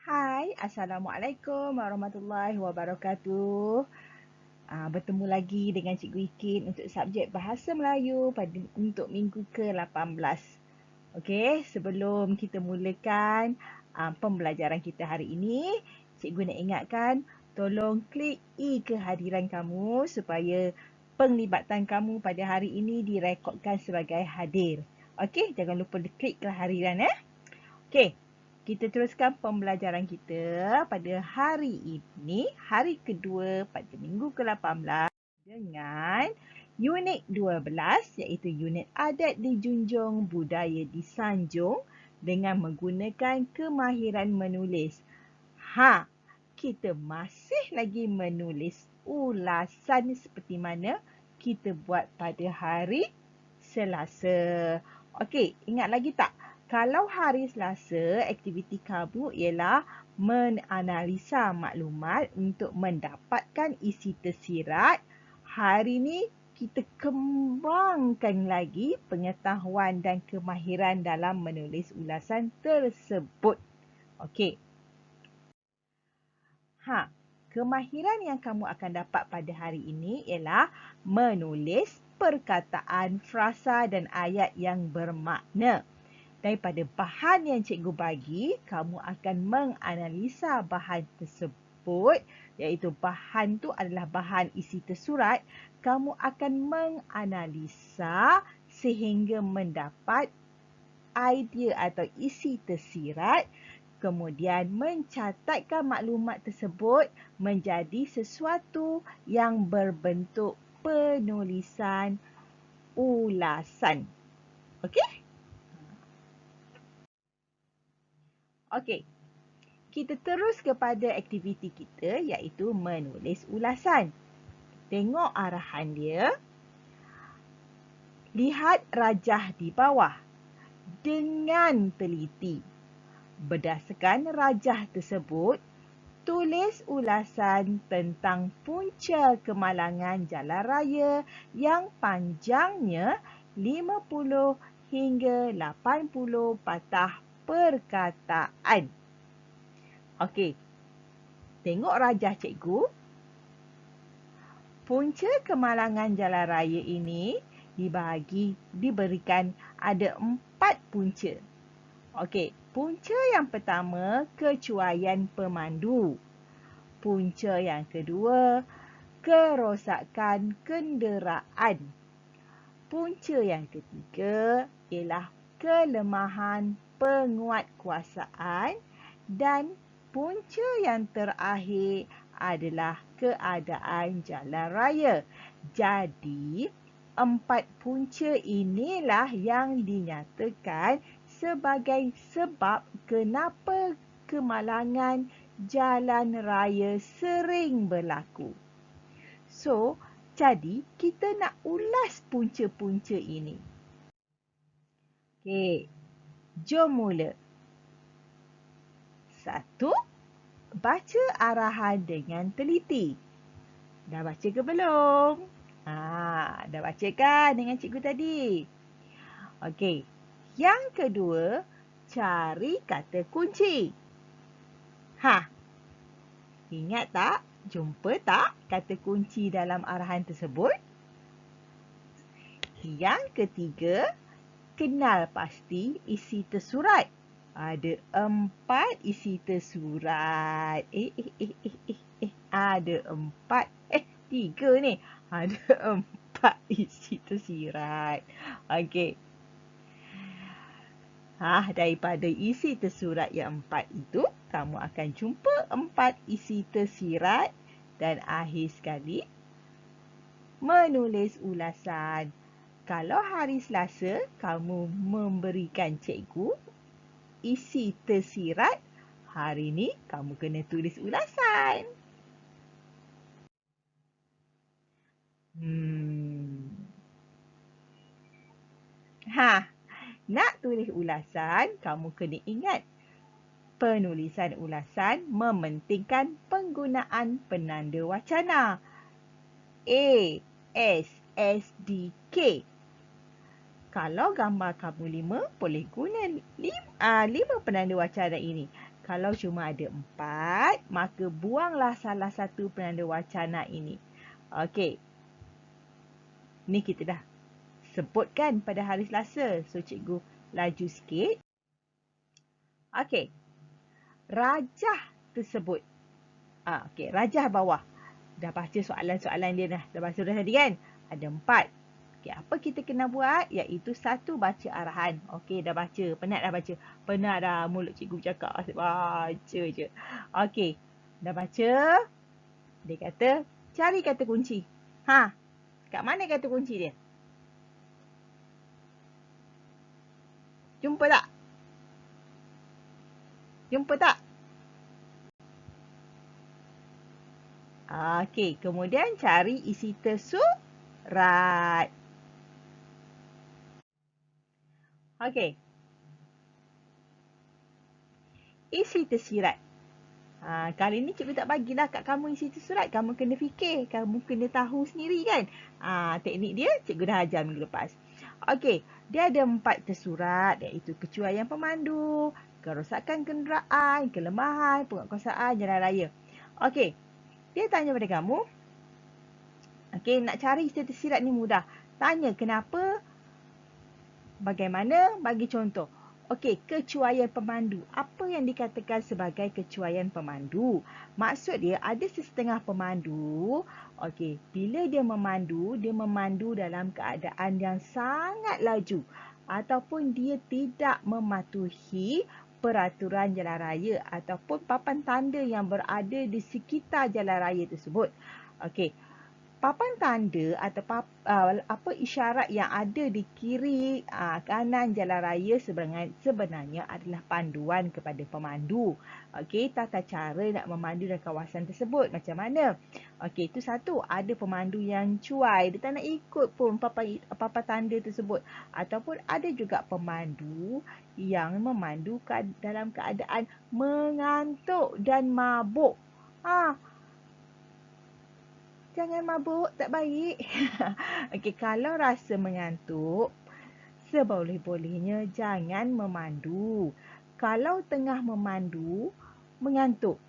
Hai, Assalamualaikum warahmatullahi wabarakatuh. Bertemu lagi dengan Cikgu Ikin untuk subjek Bahasa Melayu untuk minggu ke-18. Okey, sebelum kita mulakan pembelajaran kita hari ini, Cikgu nak ingatkan, tolong klik E kehadiran kamu supaya penglibatan kamu pada hari ini direkodkan sebagai hadir. Okey, jangan lupa klik kehadiran Okey, kita teruskan pembelajaran kita pada hari ini, hari kedua pada minggu ke-18 dengan unit 12 iaitu unit adat dijunjung, budaya disanjung dengan menggunakan kemahiran menulis. Kita masih lagi menulis ulasan seperti mana kita buat pada hari Selasa. Okey, ingat lagi tak? Kalau hari Selasa, aktiviti kamu ialah menganalisa maklumat untuk mendapatkan isi tersirat. Hari ini kita kembangkan lagi pengetahuan dan kemahiran dalam menulis ulasan tersebut. Okey. Kemahiran yang kamu akan dapat pada hari ini ialah menulis perkataan, frasa dan ayat yang bermakna. Daripada bahan yang cikgu bagi, kamu akan menganalisa bahan tersebut, iaitu bahan tu adalah bahan isi tersurat. Kamu akan menganalisa sehingga mendapat idea atau isi tersirat, kemudian mencatatkan maklumat tersebut menjadi sesuatu yang berbentuk penulisan ulasan. Okey? Okey. Kita terus kepada aktiviti kita iaitu menulis ulasan. Tengok arahan dia. Lihat rajah di bawah dengan teliti. Berdasarkan rajah tersebut, tulis ulasan tentang punca kemalangan jalan raya yang panjangnya 50 hingga 80 patah perkataan. Okey, tengok rajah cikgu. Punca kemalangan jalan raya ini diberikan ada 4 punca. Okey, punca yang pertama, kecuaian pemandu. Punca yang kedua, kerosakan kenderaan. Punca yang ketiga ialah kelemahan penguatkuasaan dan punca yang terakhir adalah keadaan jalan raya. Jadi, 4 punca inilah yang dinyatakan sebagai sebab kenapa kemalangan jalan raya sering berlaku. So, jadi kita nak ulas punca-punca ini. Okey, jom mula. 1. Baca arahan dengan teliti. Dah baca ke belum? Dah baca kan dengan cikgu tadi? Okey. Yang kedua, cari kata kunci. Ingat tak? Jumpa tak kata kunci dalam arahan tersebut? Yang ketiga, kenal pasti isi tersurat. Ada 4 isi tersurat. Ada 4. 3 ni. Ada 4 isi tersirat. Okey. Daripada isi tersurat yang 4 itu, kamu akan jumpa 4 isi tersirat dan akhir sekali menulis ulasan. Kalau hari Selasa, kamu memberikan cikgu isi tersirat, hari ni kamu kena tulis ulasan. Nak tulis ulasan, kamu kena ingat penulisan ulasan mementingkan penggunaan penanda wacana. A, S, S, D, K. Kalau gambar kamu 5, boleh guna 5 penanda wacana ini. Kalau cuma ada 4, maka buanglah salah satu penanda wacana ini. Okey. Ni kita dah sebutkan pada hari Selasa. So, cikgu laju sikit. Okey. Rajah tersebut. Okey, rajah bawah. Dah baca soalan-soalan dia dah. Dah baca dah tadi kan? Ada 4. Okey, apa kita kena buat? Iaitu 1, baca arahan. Okey, dah baca. Penat dah baca. Penat dah mulut cikgu cakap. Asyik baca je. Okey, dah baca. Dia kata, cari kata kunci. Kat mana kata kunci dia? Jumpa tak? Jumpa tak? Okey, kemudian cari isi tersurat. Okey. Isi tersirat. Kali ni cikgu tak bagilah kat kamu isi tersurat. Kamu kena fikir. Kamu kena tahu sendiri kan. Teknik dia cikgu dah ajar minggu lepas. Okey. Dia ada 4 tersurat iaitu kecuaian pemandu, kerosakan kenderaan, kelemahan, penguatkuasaan jalan raya. Okey. Dia tanya pada kamu. Okey, nak cari isi tersirat ni mudah. Tanya kenapa, bagaimana, bagi contoh. Okey, kecuaian pemandu. Apa yang dikatakan sebagai kecuaian pemandu? Maksud dia ada sesetengah pemandu, okey, bila dia memandu dalam keadaan yang sangat laju ataupun dia tidak mematuhi peraturan jalan raya ataupun papan tanda yang berada di sekitar jalan raya tersebut. Okey, papan tanda atau isyarat yang ada di kiri kanan jalan raya sebenarnya adalah panduan kepada pemandu. Okey, tata cara nak memandu dalam kawasan tersebut macam mana? Okey, itu satu, ada pemandu yang cuai, dia tak nak ikut pun papan tanda tersebut, ataupun ada juga pemandu yang memandu dalam keadaan mengantuk dan mabuk. Jangan mabuk, tak baik. Okey, kalau rasa mengantuk, seboleh-bolehnya jangan memandu. Kalau tengah memandu, mengantuk,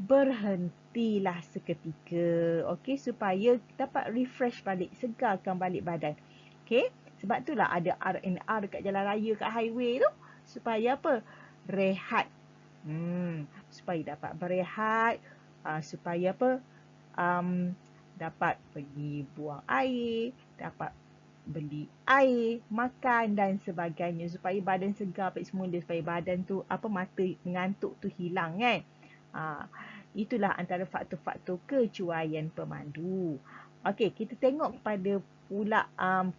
berhentilah seketika. Okey, supaya dapat refresh balik, segarkan balik badan. Okey, sebab itulah ada R&R dekat jalan raya, kat highway tu. Supaya apa? Rehat. Supaya dapat berehat. Supaya apa? Dapat pergi buang air, dapat beli air, makan dan sebagainya supaya badan segar balik semula, supaya badan tu mata mengantuk tu hilang kan. Itulah antara faktor-faktor kecuaian pemandu. Okey, kita tengok pada pula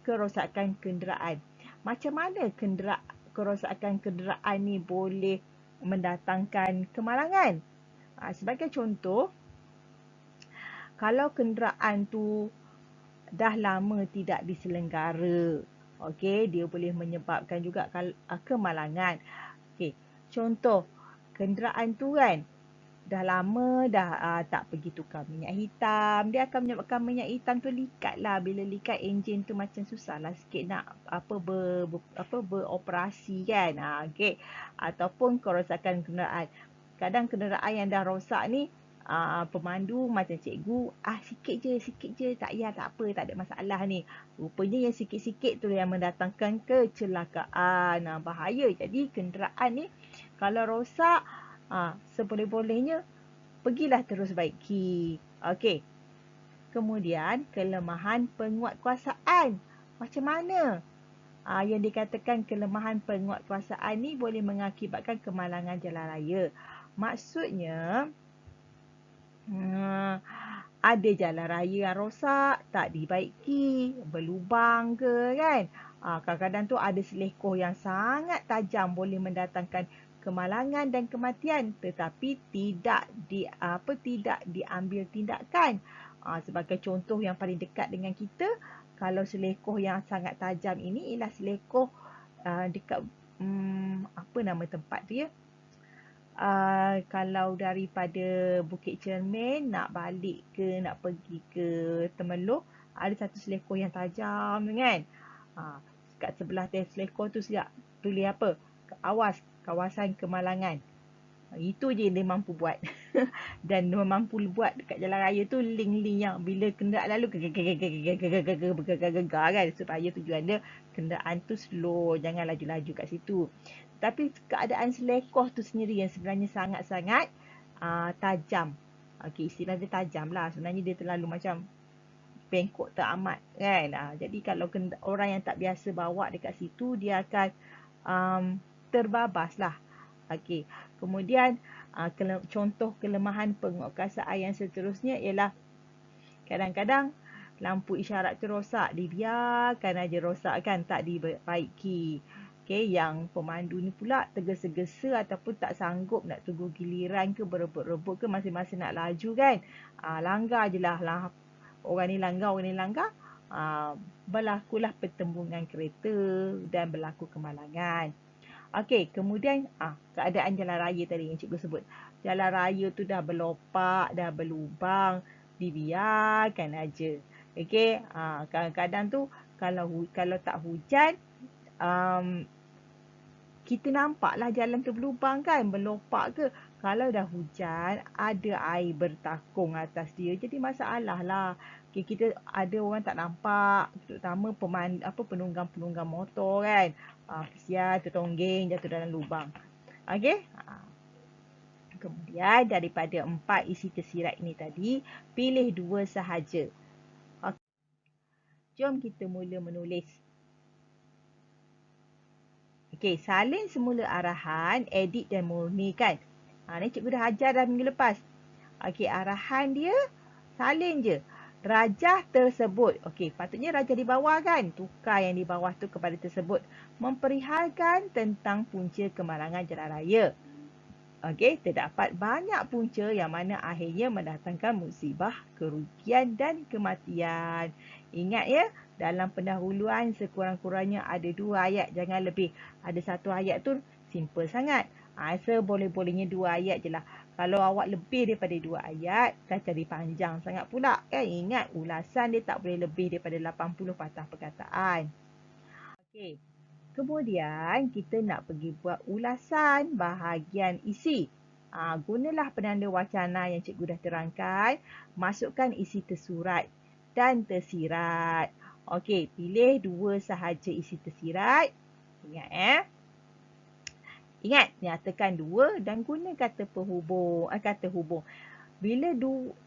kerosakan kenderaan. Macam mana kerosakan kenderaan ni boleh mendatangkan kemalangan? Sebagai contoh, kalau kenderaan tu dah lama tidak diselenggara, okey, dia boleh menyebabkan juga kemalangan. Okey, contoh kenderaan tu kan dah lama dah tak pergi tukar minyak hitam, dia akan menyebabkan minyak hitam tu likat lah. Bila likat, enjin tu macam susah lah sikit nak beroperasi kan. Okey, ataupun kerosakan kenderaan. Kadang kenderaan yang dah rosak ni, pemandu macam cikgu, sikit je, tak payah, tak apa, tak ada masalah ni. Rupanya yang sikit-sikit tu yang mendatangkan kecelakaan. Bahaya. Jadi kenderaan ni kalau rosak, seboleh-bolehnya pergilah terus baiki. Okey. Kemudian kelemahan penguatkuasaan. Macam mana? Yang dikatakan kelemahan penguatkuasaan ni boleh mengakibatkan kemalangan jalan raya. Maksudnya, ada jalan raya yang rosak, tak dibaiki, berlubang ke kan. Kadang-kadang tu ada selekoh yang sangat tajam, boleh mendatangkan kemalangan dan kematian, tetapi tidak diambil tindakan. Sebagai contoh yang paling dekat dengan kita, kalau selekoh yang sangat tajam ini ialah selekoh dekat apa nama tempat tu ya? Kalau daripada Bukit Cermin nak balik ke, nak pergi ke Temerloh, ada satu selekoh yang tajam kan. Kat sebelah selekoh tu tulis apa? Awas, kawasan kemalangan. Itu je dia mampu buat. Dan dia mampu buat dekat jalan raya tu link-link yang bila kenderaan lalu gegar kan, supaya tujuan dia kenderaan tu slow, jangan laju-laju kat situ. Tapi keadaan selekoh tu sendiri yang sebenarnya sangat-sangat tajam. Okey, istilah dia tajam lah. Sebenarnya dia terlalu macam bengkok teramat kan. Jadi kalau orang yang tak biasa bawa dekat situ, dia akan terbabas lah. Okey. Kemudian contoh kelemahan penguatkuasaan yang seterusnya ialah kadang-kadang lampu isyarat tu rosak, dibiarkan aja rosak kan, tak diperbaiki. Okey, yang pemandu ni pula tergesa-gesa ataupun tak sanggup nak tunggu giliran ke, berebut-rebut ke, masing-masing nak laju kan. Langgar je lah. Orang ni langgar, orang ni langgar. Berlakulah pertembungan kereta dan berlaku kemalangan. Okey, kemudian keadaan jalan raya tadi yang cikgu sebut. Jalan raya tu dah berlopak, dah berlubang, dibiarkan aja. Okey, kadang-kadang tu kalau tak hujan, kita nampaklah jalan tu berlubang kan, berlopak ke. Kalau dah hujan, ada air bertakung atas dia, jadi masalah lah. Okay, kita ada orang tak nampak, terutama penunggang-penunggang motor kan. Kesian tertonggeng jatuh dalam lubang. Okey. Kemudian daripada 4 isi tersirat ini tadi, pilih 2 sahaja. Okay. Jom kita mula menulis. Okey, salin semula arahan, edit dan murnikan. Ni cikgu dah ajar dah minggu lepas. Okey, arahan dia salin je. Rajah tersebut. Okey, patutnya rajah di bawah kan? Tukar yang di bawah tu kepada tersebut. Memperihalkan tentang punca kemalangan jalan raya. Okey, terdapat banyak punca yang mana akhirnya mendatangkan musibah, kerugian dan kematian. Ingat ya, dalam pendahuluan sekurang-kurangnya ada 2 ayat, jangan lebih. Ada 1 ayat tu simple sangat. Seboleh-bolehnya 2 ayat je lah. Kalau awak lebih daripada 2 ayat, dah jadi panjang sangat pula. Kan? Ingat, ulasan dia tak boleh lebih daripada 80 patah perkataan. Okey. Kemudian kita nak pergi buat ulasan bahagian isi. Gunalah penanda wacana yang cikgu dah terangkan. Masukkan isi tersurat dan tersirat. Okey, pilih 2 sahaja isi tersirat. Ingat Ingat, nyatakan 2 dan guna kata penghubung, kata hubung. Bila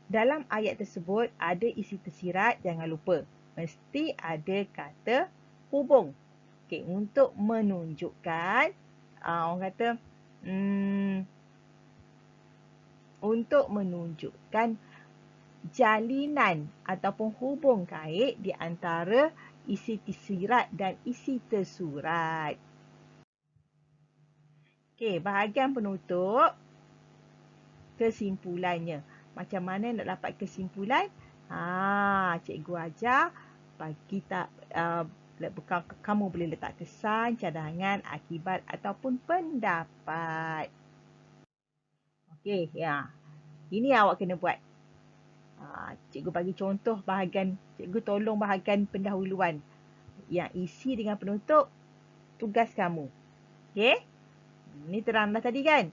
dalam ayat tersebut ada isi tersirat, jangan lupa. Mesti ada kata hubung. Okay, untuk menunjukkan, orang kata, untuk menunjukkan jalinan ataupun hubung kait di antara isi tersirat dan isi tersurat. Okay, bahagian penutup, kesimpulannya. Macam mana nak dapat kesimpulan? Cikgu ajar bagi kamu boleh letak kesan, cadangan, akibat ataupun pendapat. Okey, ya. Ini awak kena buat. Cikgu bagi contoh bahagian, cikgu tolong bahagian pendahuluan. Yang isi dengan penutup, tugas kamu. Okey? Ini terang dah tadi kan?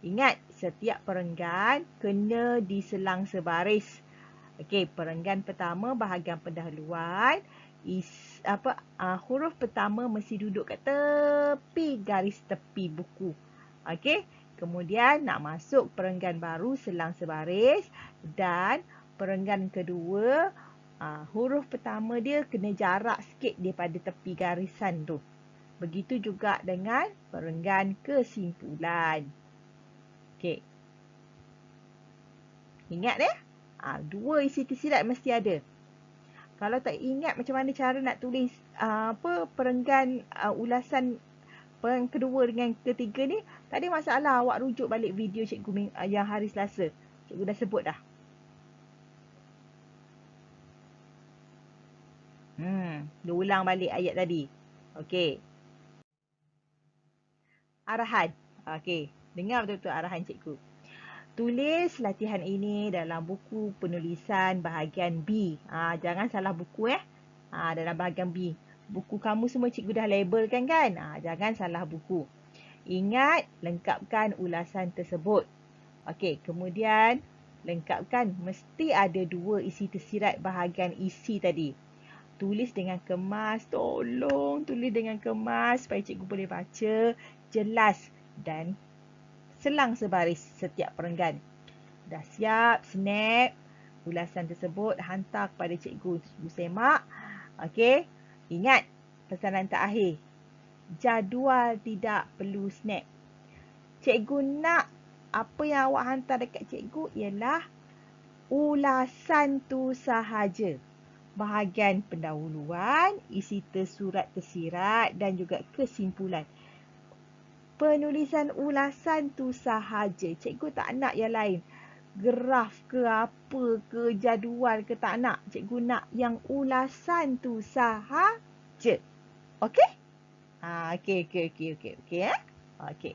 Ingat, setiap perenggan kena diselang sebaris. Okey, perenggan pertama bahagian pendahuluan. Huruf pertama mesti duduk kat tepi garis tepi buku. Okey, kemudian nak masuk perenggan baru selang sebaris dan perenggan kedua huruf pertama dia kena jarak sikit daripada tepi garisan tu. Begitu juga dengan perenggan kesimpulan. Okey. Ingat ya? 2 isi tersirat mesti ada. Kalau tak ingat macam mana cara nak tulis perenggan ulasan perenggan kedua dengan ketiga ni, tak ada masalah, awak rujuk balik video cikgu yang hari Selasa. Cikgu dah sebut dah. Dia ulang balik ayat tadi. Okey. Arahan. Okey, dengar betul-betul arahan cikgu. Tulis latihan ini dalam buku penulisan bahagian B. Jangan salah buku dalam bahagian B. Buku kamu semua cikgu dah labelkan kan? Jangan salah buku. Ingat, lengkapkan ulasan tersebut. Okey, kemudian lengkapkan, mesti ada 2 isi tersirat bahagian isi tadi. Tulis dengan kemas, tolong tulis dengan kemas supaya cikgu boleh baca jelas dan selang sebaris setiap perenggan. Dah siap, snap ulasan tersebut, hantar kepada cikgu. Cikgu semak. Okey, ingat pesanan terakhir. Jadual tidak perlu snap. Cikgu nak apa yang awak hantar dekat cikgu ialah ulasan tu sahaja. Bahagian pendahuluan, isi tersurat tersirat dan juga kesimpulan. Penulisan ulasan tu sahaja. Cikgu tak nak yang lain. Graf ke apa ke, jadual ke, tak nak. Cikgu nak yang ulasan tu sahaja. Okey? Okey. Okey.